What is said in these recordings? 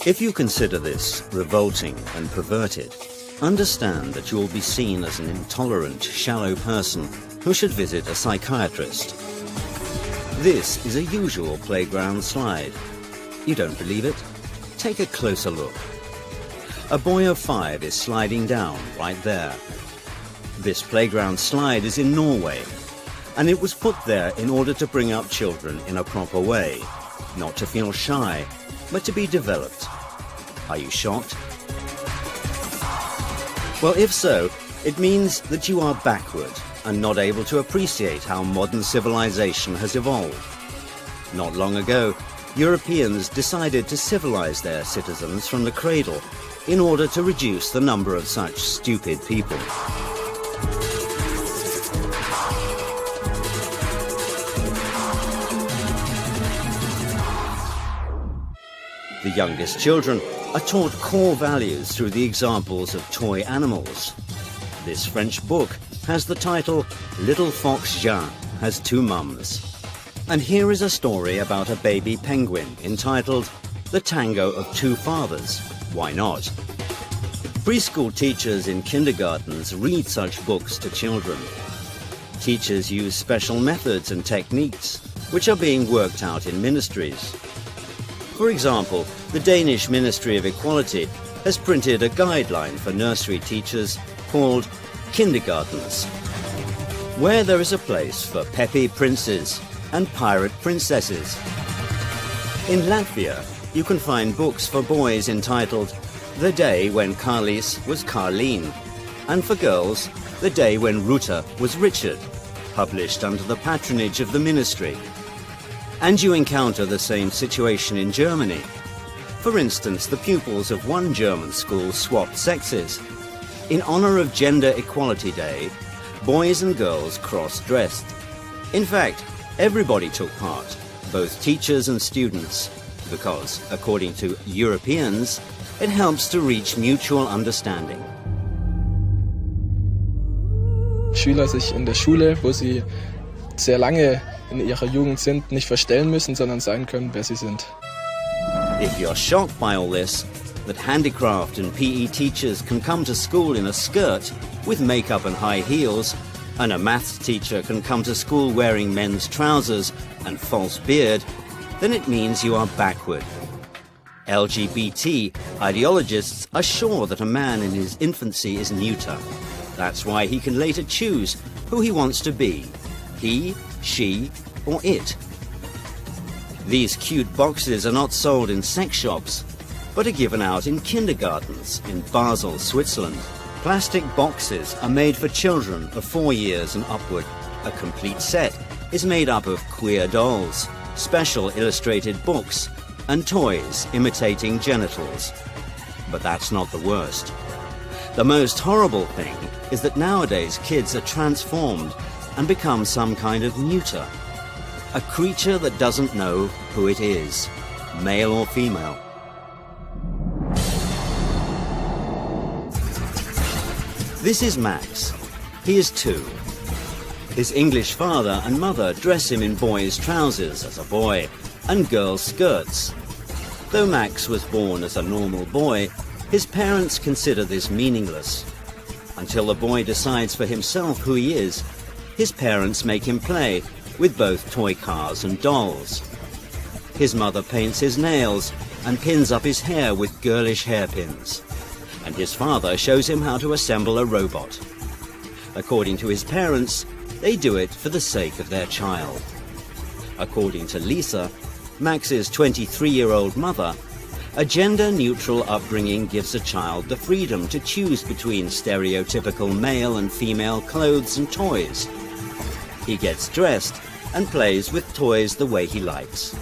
If you consider this revolting and perverted, understand that you will be seen as an intolerant, shallow person who should visit a psychiatrist. This is a usual playground slide. You don't believe it? Take a closer look. A boy of 5 is sliding down right there. This playground slide is in Norway, and it was put there in order to bring up children in a proper way, not to feel shy, but to be developed. Are you shocked? Well, if so, it means that you are backward and not able to appreciate how modern civilization has evolved. Not long ago, Europeans decided to civilize their citizens from the cradle in order to reduce the number of such stupid people. The youngest children are taught core values through the examples of toy animals. This French book has the title Little Fox Jean Has Two Mums. And here is a story about a baby penguin entitled The Tango of Two Fathers. Why not? Preschool teachers in kindergartens read such books to children. Teachers use special methods and techniques which are being worked out in ministries. For example, the Danish Ministry of Equality has printed a guideline for nursery teachers called Kindergartens, where there is a place for peppy princes and pirate princesses. In Latvia, you can find books for boys entitled The Day When Carlis Was Carleen, and for girls, The Day When Ruta Was Richard, published under the patronage of the ministry. And you encounter the same situation in Germany. For instance, the pupils of one German school swapped sexes. In honor of Gender Equality Day, boys and girls cross-dressed. In fact, everybody took part, both teachers and students, because, according to Europeans, it helps to reach mutual understanding. Schüler sich in der Schule, wo sie sehr lange in ihrer Jugend sind, nicht verstellen müssen, sondern sein können, wer sie sind. If you're shocked by all this, that handicraft and PE teachers can come to school in a skirt with makeup and high heels, and a maths teacher can come to school wearing men's trousers and false beard, then it means you are backward. LGBT ideologists are sure that a man in his infancy is neuter. That's why he can later choose who he wants to be, he, she, or it. These cute boxes are not sold in sex shops, but are given out in kindergartens in Basel, Switzerland. Plastic boxes are made for children of 4 years and upward. A complete set is made up of queer dolls, special illustrated books, and toys imitating genitals. But that's not the worst. The most horrible thing is that nowadays kids are transformed and become some kind of neuter. A creature that doesn't know who it is, male or female. This is Max. He is 2. His English father and mother dress him in boys' trousers as a boy and girls' skirts. Though Max was born as a normal boy, his parents consider this meaningless. Until the boy decides for himself who he is, his parents make him play with both toy cars and dolls. His mother paints his nails and pins up his hair with girlish hairpins. And his father shows him how to assemble a robot. According to his parents, they do it for the sake of their child. According to Lisa, Max's 23-year-old mother, a gender-neutral upbringing gives a child the freedom to choose between stereotypical male and female clothes and toys. He gets dressed and plays with toys the way he likes.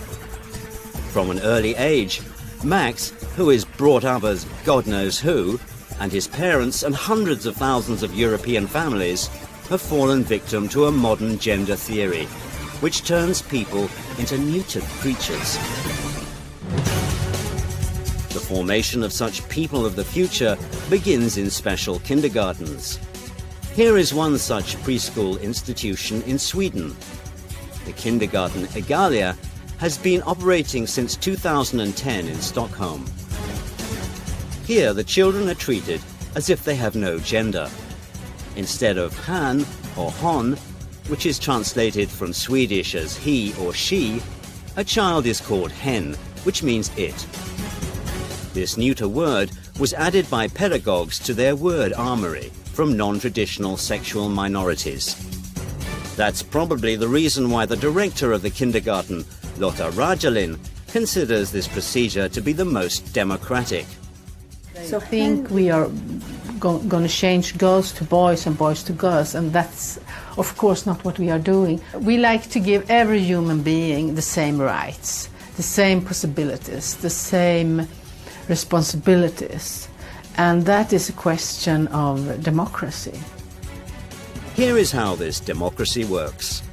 From an early age, Max, who is brought up as God knows who, and his parents and hundreds of thousands of European families have fallen victim to a modern gender theory, which turns people into neutered creatures. The formation of such people of the future begins in special kindergartens. Here is one such preschool institution in Sweden. The kindergarten Egalia has been operating since 2010 in Stockholm. Here, the children are treated as if they have no gender. Instead of han or hon, which is translated from Swedish as he or she, a child is called hen, which means it. This neuter word was added by pedagogues to their word armory from non-traditional sexual minorities. That's probably the reason why the director of the kindergarten, Lotta Rajalin, considers this procedure to be the most democratic. So I think we are going to change girls to boys and boys to girls, and that's of course not what we are doing. We like to give every human being the same rights, the same possibilities, the same responsibilities, and that is a question of democracy. Here is how this democracy works.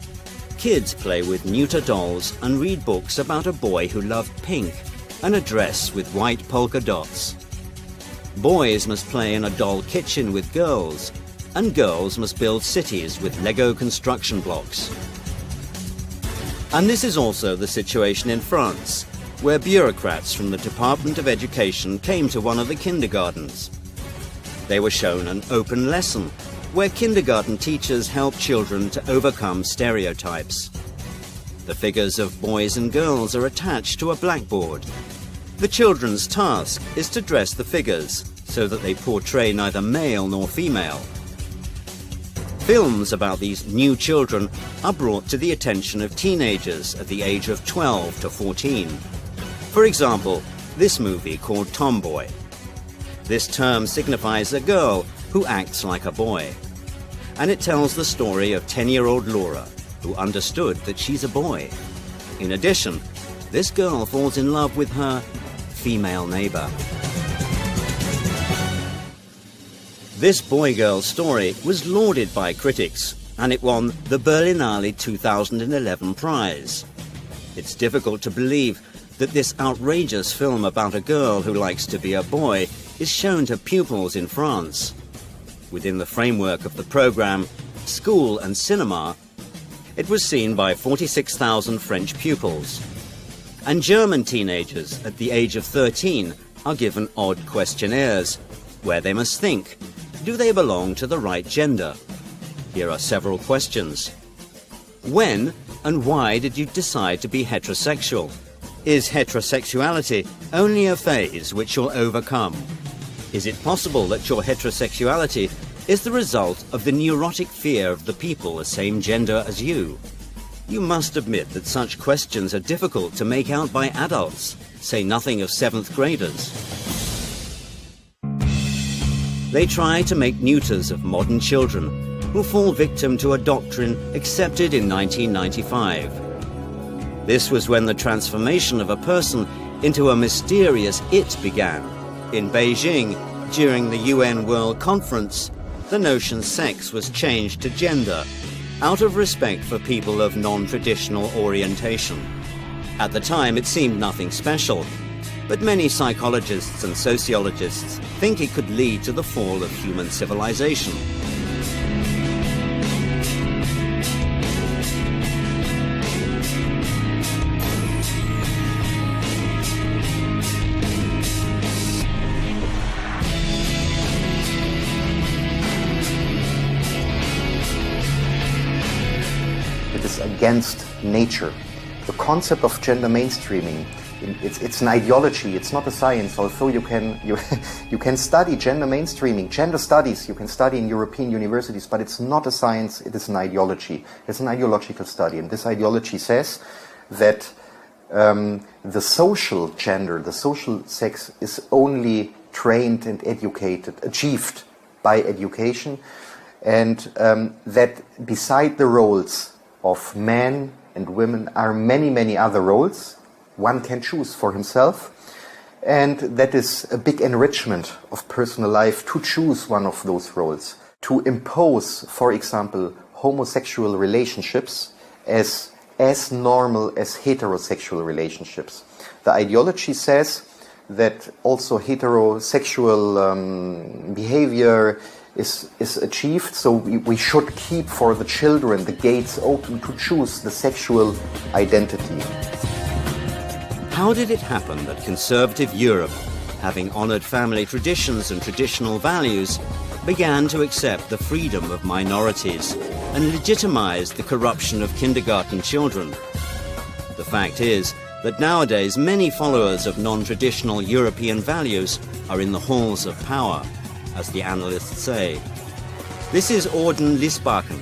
Kids play with neuter dolls and read books about a boy who loved pink and a dress with white polka dots. Boys must play in a doll kitchen with girls, and girls must build cities with Lego construction blocks. And this is also the situation in France, where bureaucrats from the Department of Education came to one of the kindergartens. They were shown an open lesson, where kindergarten teachers help children to overcome stereotypes. The figures of boys and girls are attached to a blackboard. The children's task is to dress the figures so that they portray neither male nor female. Films about these new children are brought to the attention of teenagers at the age of 12 to 14. For example, this movie called Tomboy. This term signifies a girl who acts like a boy. And it tells the story of 10-year-old Laura, who understood that she's a boy. In addition, this girl falls in love with her female neighbor. This boy-girl story was lauded by critics, and it won the Berlinale 2011 prize. It's difficult to believe that this outrageous film about a girl who likes to be a boy is shown to pupils in France. Within the framework of the program School and Cinema, it was seen by 46,000 French pupils. And German teenagers at the age of 13 are given odd questionnaires, where they must think, do they belong to the right gender? Here are several questions. When and why did you decide to be heterosexual? Is heterosexuality only a phase which you'll overcome? Is it possible that your heterosexuality is the result of the neurotic fear of the people the same gender as you? You must admit that such questions are difficult to make out by adults, say nothing of 7th graders. They try to make neuters of modern children who fall victim to a doctrine accepted in 1995. This was when the transformation of a person into a mysterious it began. In Beijing, during the UN World Conference, the notion sex was changed to gender, out of respect for people of non-traditional orientation. At the time, it seemed nothing special, but many psychologists and sociologists think it could lead to the fall of human civilization. Against nature. The concept of gender mainstreaming, it's an ideology, it's not a science, although you can study gender mainstreaming, gender studies, you can study in European universities, but it's not a science, it is an ideology. It's an ideological study, and this ideology says that the social gender, the social sex is only trained and educated, achieved by education, and that beside the roles of men and women are many, many other roles one can choose for himself, and that is a big enrichment of personal life to choose one of those roles. To impose, for example, homosexual relationships as normal as heterosexual relationships. The ideology says that also heterosexual behavior is achieved, so we should keep for the children the gates open to choose the sexual identity. How did it happen that conservative Europe having honoured family traditions and traditional values, began to accept the freedom of minorities and legitimised the corruption of kindergarten children. The fact is that nowadays many followers of non-traditional European values are in the halls of power, as the analysts say. This is Auden Lysbakken,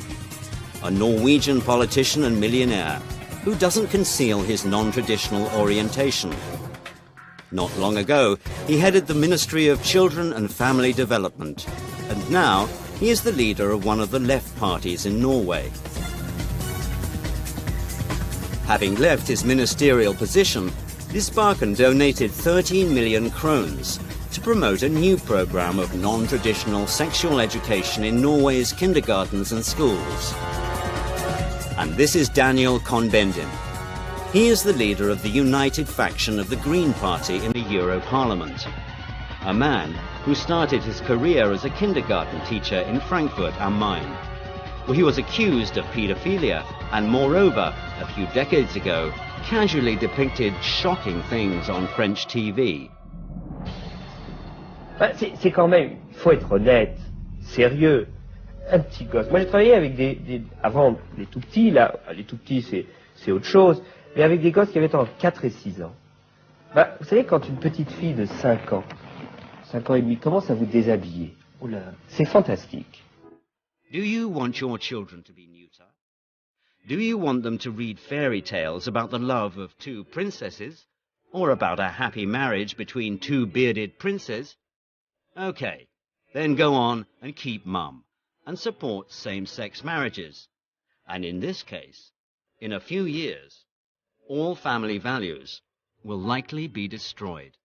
a Norwegian politician and millionaire who doesn't conceal his non-traditional orientation. Not long ago, he headed the Ministry of Children and Family Development, and now he is the leader of one of the left parties in Norway. Having left his ministerial position, Lysbakken donated 13 million krones to promote a new program of non-traditional sexual education in Norway's kindergartens and schools. And this is Daniel Cohn-Bendit. He is the leader of the united faction of the Green Party in the Euro Parliament, a man who started his career as a kindergarten teacher in Frankfurt am Main, where he was accused of paedophilia and, moreover, a few decades ago, casually depicted shocking things on French TV. C'est quand même, il faut être honnête, sérieux. Un petit gosse. Moi j'ai travaillé avec avant les tout petits, là, les tout petits c'est autre chose, mais avec des gosses qui avaient entre 4 et 6 ans. Vous savez, quand une petite fille de 5 ans et demi commence à vous déshabiller, c'est fantastique. Do you want your children to be neuter? Do you want them to read fairy tales about the love of 2 princesses? Or about a happy marriage between 2 bearded princes? Okay, then go on and keep mum and support same-sex marriages. And in this case, in a few years, all family values will likely be destroyed.